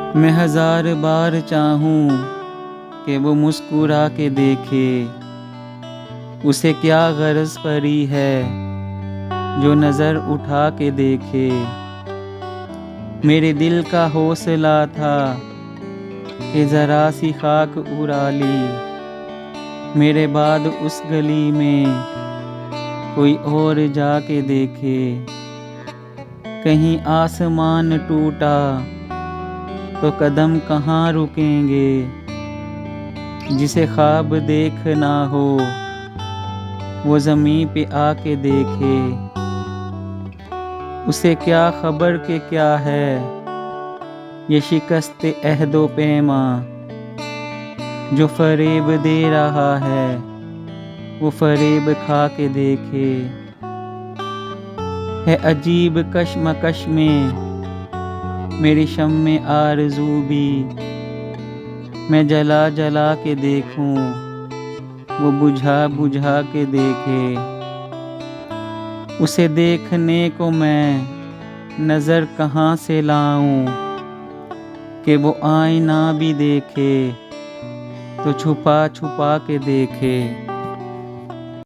मैं हजार बार चाहूं कि वो मुस्कुरा के देखे, उसे क्या गरज पड़ी है जो नज़र उठा के देखे। मेरे दिल का हौसला था कि ज़रा सी खाक उड़ा ली, मेरे बाद उस गली में कोई और जाके देखे। कहीं आसमान टूटा तो कदम कहाँ रुकेंगे, जिसे ख्वाब देखना हो वो ज़मीं पे आके देखे। उसे क्या खबर के क्या है ये शिकस्त अहदो पैमा, जो फरेब दे रहा है वो फरेब खा के देखे। है अजीब कश्मकश में मेरी शम्मे आरज़ू भी, मैं जला जला के देखूं वो बुझा बुझा के देखे। उसे देखने को मैं नज़र कहाँ से लाऊं कि वो आईना भी देखे तो छुपा छुपा के देखे।